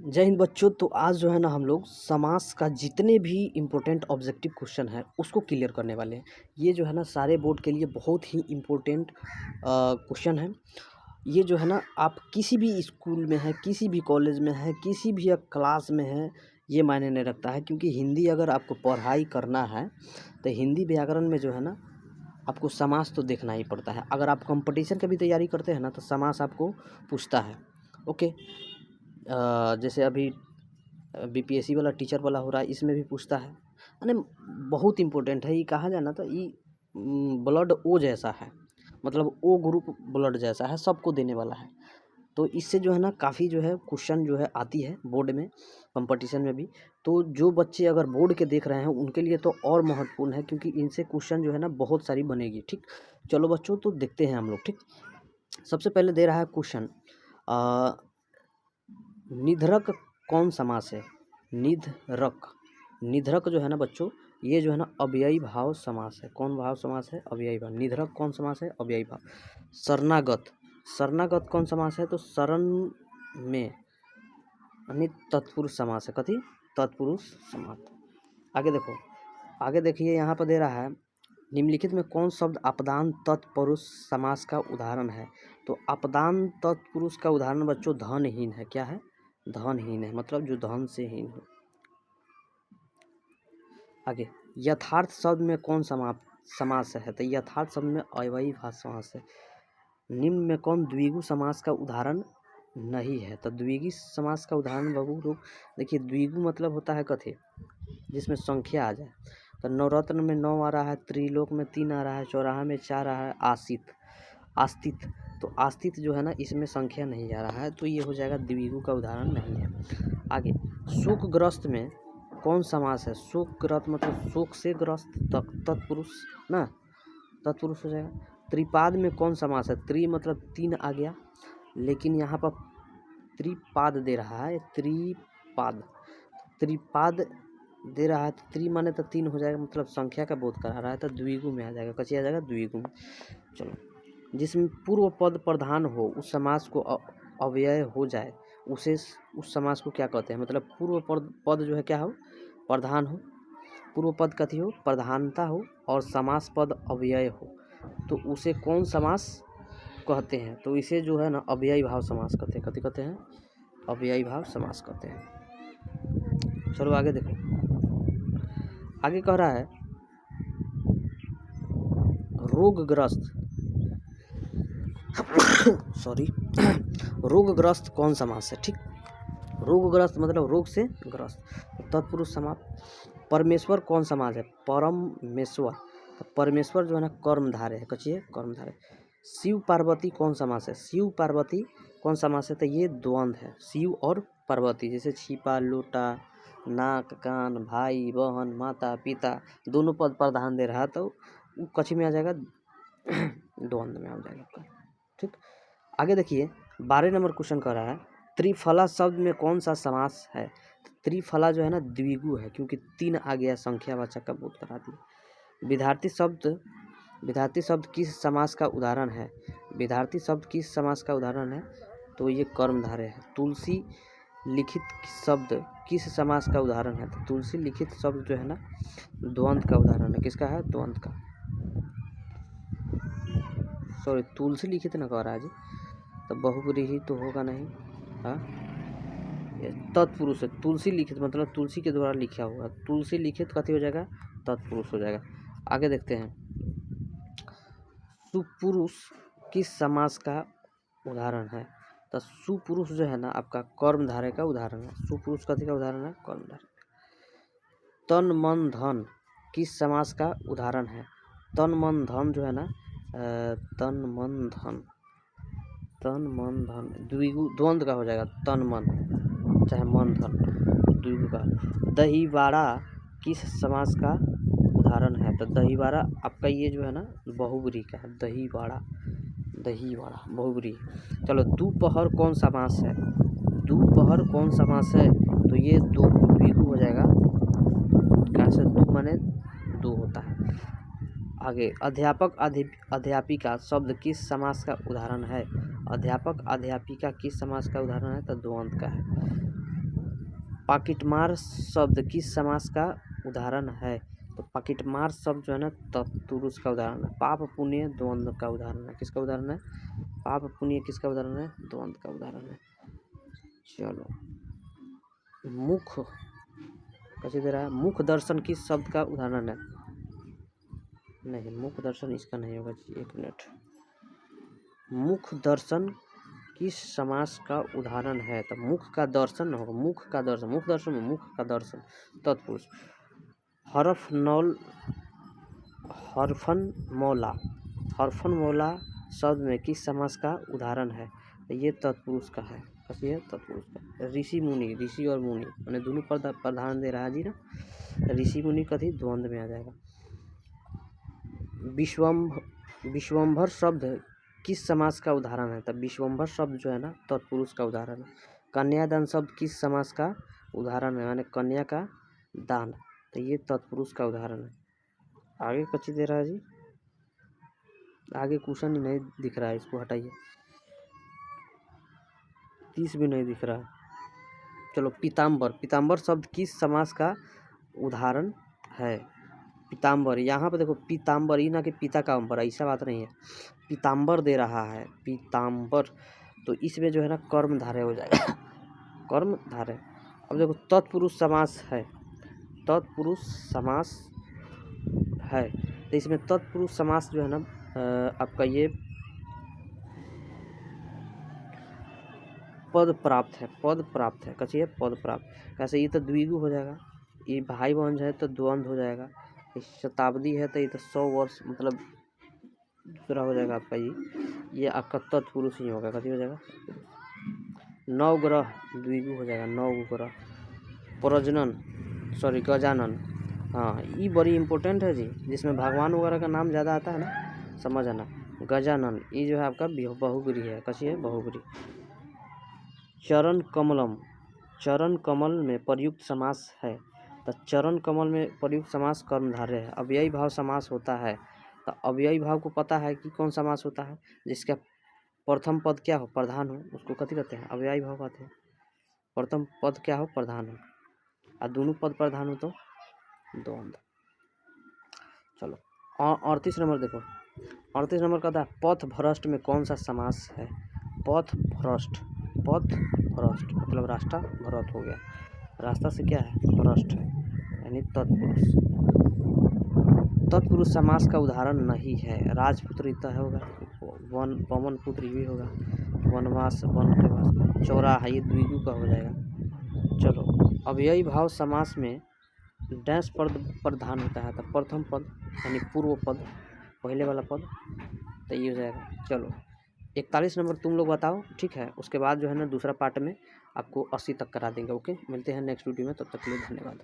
जय हिंद बच्चों। तो आज जो है ना हम लोग समास का जितने भी इम्पोर्टेंट ऑब्जेक्टिव क्वेश्चन है उसको क्लियर करने वाले हैं। ये जो है ना सारे बोर्ड के लिए बहुत ही इम्पोर्टेंट क्वेश्चन है। ये जो है ना आप किसी भी स्कूल में है, किसी भी कॉलेज में है, किसी भी क्लास में है, ये मायने नहीं रखता है। क्योंकि हिंदी अगर आपको पढ़ाई करना है तो हिंदी व्याकरण में जो है ना आपको समास तो देखना ही पड़ता है। अगर आप कंपटीशन की भी तैयारी करते हैं ना तो समास आपको पूछता है। ओके, जैसे अभी बीपीएससी वाला टीचर वाला हो रहा है, इसमें भी पूछता है। यानी बहुत इम्पोर्टेंट है। ये कहा जाए ना तो ये ब्लड ओ जैसा है, मतलब ओ ग्रुप ब्लड जैसा है, सबको देने वाला है। तो इससे जो है ना काफ़ी जो है क्वेश्चन जो है आती है बोर्ड में, कंपटीशन में भी। तो जो बच्चे अगर बोर्ड के देख रहे हैं उनके लिए तो और महत्वपूर्ण है, क्योंकि इनसे क्वेश्चन जो है ना बहुत सारी बनेगी। ठीक, चलो बच्चों तो देखते हैं हम लोग। ठीक, सबसे पहले दे रहा है क्वेश्चन, निधरक कौन समास है? निधरक, निधरक जो है ना बच्चों, ये जो है ना अव्ययी भाव समास है। कौन भाव समास है? अव्ययी भाव। निधरक कौन समास है? अव्ययी भाव। शरणागत, शरणागत कौन समास है? तो शरण में यानी तत्पुरुष समास है। कथी? तत्पुरुष समास। आगे देखो, आगे देखिए यहाँ पर दे रहा है, निम्नलिखित में कौन शब्द अपदान तत्पुरुष समास का उदाहरण है? तो अपदान तत्पुरुष का उदाहरण बच्चों धनहीन है। क्या है? धनहीन है, मतलब जो धन से हीन हो। आगे, यथार्थ शब्द में कौन समास है? तो यथार्थ शब्द में अव्ययी भाव समास है। निम्न में कौन द्विगु समास का उदाहरण नहीं है? तो द्विगु समास का उदाहरण बाबू लोग देखिए, द्विगु मतलब होता है कथे जिसमें संख्या आ जाए। तो नवरत्न में 9 आ रहा है, त्रिलोक में 3 आ रहा है, चौराहा में 4 आ रहा है, आसित आस्तित, तो आस्तित जो है ना इसमें संख्या नहीं जा रहा है, तो ये हो जाएगा द्विगु का उदाहरण नहीं है। आगे, शोकग्रस्त में कौन समास है? शोकग्रस्त मतलब शोक से ग्रस्त, तत्पुरुष ना, तत्पुरुष हो जाएगा। त्रिपाद में कौन समास है? त्रि मतलब 3 आ गया, लेकिन यहाँ पर त्रिपाद दे रहा है, त्रिपाद, त्रिपाद दे रहा है, तो त्रि माने तो 3 हो जाएगा, मतलब संख्या का बोध करा रहा है, तो द्विगु में आ जाएगा। कच्ची आ जाएगा द्विगु में। चलो, जिसमें पूर्व पद प्रधान हो, उस समास को अव्यय हो जाए, उसे उस समास को क्या कहते हैं? मतलब पूर्व पद जो है क्या हो? प्रधान हो। पूर्व पद कथी हो? प्रधानता हो, और समास पद अव्यय हो, तो उसे कौन समास कहते हैं? तो इसे जो है ना अव्ययी भाव समास कहते हैं। कथी कहते हैं? अव्ययी भाव समास कहते हैं। चलो आगे देखो, आगे कह रहा है रोगग्रस्त सॉरी रोगग्रस्त कौन समास है? ठीक, रोगग्रस्त मतलब रोग से ग्रस्त, तत्पुरुष समास। परमेश्वर कौन समास है? परमेश्वर, परमेश्वर जो है ना कर्मधारय है। कच्ची है कर्मधारय। शिव पार्वती कौन समास है? शिव पार्वती कौन समास है? तो ये द्वंद्व है, शिव और पार्वती। जैसे छिपा, लोटा, नाक, कान, भाई, बहन, माता, पिता, दोनों पद प्रधान दे रहा, तो कच्ची में आ जाएगा, द्वंद्व में आ जाएगा। ठीक, आगे देखिए 12 नंबर क्वेश्चन कर रहा है, त्रिफला शब्द में कौन सा समास है? त्रिफला जो है ना द्विगु है, क्योंकि 3 आ गया, संख्यावाचक का बोध करा दिया। विद्यार्थी शब्द किस समास का उदाहरण है? विद्यार्थी शब्द किस समास का उदाहरण है? तो ये कर्मधारय है। तुलसी लिखित शब्द किस समास का उदाहरण है? तो तुलसी लिखित शब्द जो है ना द्वंद्व का उदाहरण है। किसका है? द्वंद्व का। सॉरी, तुलसी लिखित न कह रहा है जी, तो बहुब्रीही तो होगा नहीं। हाँ, तत्पुरुष है। तुलसी लिखित मतलब तुलसी के द्वारा लिखा हुआ, तुलसी लिखित कथी हो जाएगा? तत्पुरुष हो जाएगा। आगे देखते हैं, सुपुरुष किस समास का उदाहरण है? तो सुपुरुष जो है ना आपका कर्मधारय का उदाहरण है। सुपुरुष कथी का उदाहरण है? कर्मधारय। तन मन धन किस समास का उदाहरण है? तन मन धन जो है ना, तन मन धन, तन मन धन द्विगु द्वंद्व का हो जाएगा, तन मन चाहे मन धन, द्विगु का। दहीवाड़ा किस समास का उदाहरण है? तो दहीवाड़ा आपका ये जो है ना बहुब्री का है, दहीवाड़ा, दहीवाड़ा बहुब्री। चलो, दोपहर कौन समास है? दोपहर कौन समास है? तो ये दो द्विगु हो जाएगा, कैसे? दो माने 2 होता है। आगे, अध्यापक अध्यापिका शब्द किस समास का उदाहरण है? अध्यापक अध्यापिका किस समास का उदाहरण है? तो द्वंद्व का है। पाकिटमार शब्द किस समास का उदाहरण है? तो पाकिटमार शब्द जो है ना तत्पुरुष का उदाहरण है। पाप पुण्य द्वंद्व का उदाहरण है। किसका उदाहरण है? पाप पुण्य किसका उदाहरण है? द्वंद्व का उदाहरण है। चलो, मुख कैसे दे रहा है? मुख दर्शन किस शब्द का उदाहरण है? नहीं, मुख दर्शन इसका नहीं होगा जी, एक मिनट। मुख दर्शन किस समास का उदाहरण है? तो मुख का दर्शन होगा, मुख का दर्शन, मुख दर्शन में मुख का दर्शन तत्पुरुष। हरफनौल हरफन मौला, हरफन मौला शब्द में किस समास का उदाहरण है? तो ये तत्पुरुष का है। कैसे है? तत्पुरुष का। ऋषि मुनि, ऋषि और मुनि मैंने दोनों प्रधान दे रहा है जी ना। ऋषि मुनि कथी द्वंद्व में आ जाएगा। विश्वम्भर शब्द किस समास का उदाहरण है? तब विश्वम्भर शब्द जो है ना तत्पुरुष का उदाहरण है। कन्यादान शब्द किस समास का उदाहरण है? यानी कन्या का दान, तो ये तत्पुरुष का उदाहरण है। आगे कच्ची दे रहा है जी, आगे क्वेश्चन ही नहीं दिख रहा है, इसको हटाइए। 30 भी नहीं दिख रहा है। चलो, पीताम्बर, पीताम्बर शब्द किस समास का उदाहरण है? पीताम्बर, यहाँ पे देखो पीताम्बर, ये ना कि पिता का अंबर, ऐसा बात नहीं है। पीताम्बर दे रहा है, पीताम्बर, तो इसमें जो है ना कर्म धारय हो जाएगा, कर्म धारय। अब देखो तत्पुरुष समास है, तत्पुरुष समास है, तो इसमें तत्पुरुष समास जो है ना आपका ये पद प्राप्त है, पद प्राप्त है। कैसे? पद प्राप्त। कैसे? ये तो द्विगु हो जाएगा, ये भाई बहन है तो द्वंद्व हो जाएगा, शताब्दी है तो ये तो 100 वर्ष मतलब दूसरा हो जाएगा आपका ये आपका तत्पुरुष ही होगा। कैसे हो जाएगा? नवग्रह द्विगु हो जाएगा, नवग्रह। प्रजनन गजानन, हाँ ये बड़ी इंपॉर्टेंट है जी, जिसमें भगवान वगैरह का नाम ज़्यादा आता है ना, समझ आना। गजानन ये जो है आपका बहुब्रीहि है। कैसी है? बहुब्रीहि। चरण कमलम, चरण कमल में प्रयुक्त समास है, तो चरण कमल में प्रयुक्त समास कर्मधारय है। अव्ययी भाव समास होता है, तो अव्ययी भाव को पता है कि कौन समास होता है? जिसका प्रथम पद क्या हो? प्रधान हो, उसको कथी कहते हैं? अव्ययी भाव कहते हैं। प्रथम पद क्या हो? प्रधान हो, और दोनों पद प्रधान हो तो द्वंद्व। चलो, 38 नंबर देखो, 38 नंबर कहता है पथ भ्रष्ट में कौन सा समास है? पथ भ्रष्ट, पथ भ्रष्ट मतलब रास्ता भ्रष्ट हो गया, रास्ता से क्या है? भ्रष्ट है, यानी तत्पुरुष। तत्पुरुष समास का उदाहरण नहीं है। राजपुत्र इतना होगा, वन पवन पुत्र भी होगा, वनवास वन के वास, चौराहा ये द्विगु का हो जाएगा। चलो, अव्ययी भाव समास में डैश पद प्रधान होता है, तो प्रथम पद यानी पूर्व पद, पहले वाला पद, तो ये हो जाएगा। चलो, 41 नंबर तुम लोग बताओ, ठीक है। उसके बाद जो है ना दूसरा पार्ट में आपको 80 तक करा देंगे। ओके, मिलते हैं नेक्स्ट वीडियो में, तब तक के लिए धन्यवाद।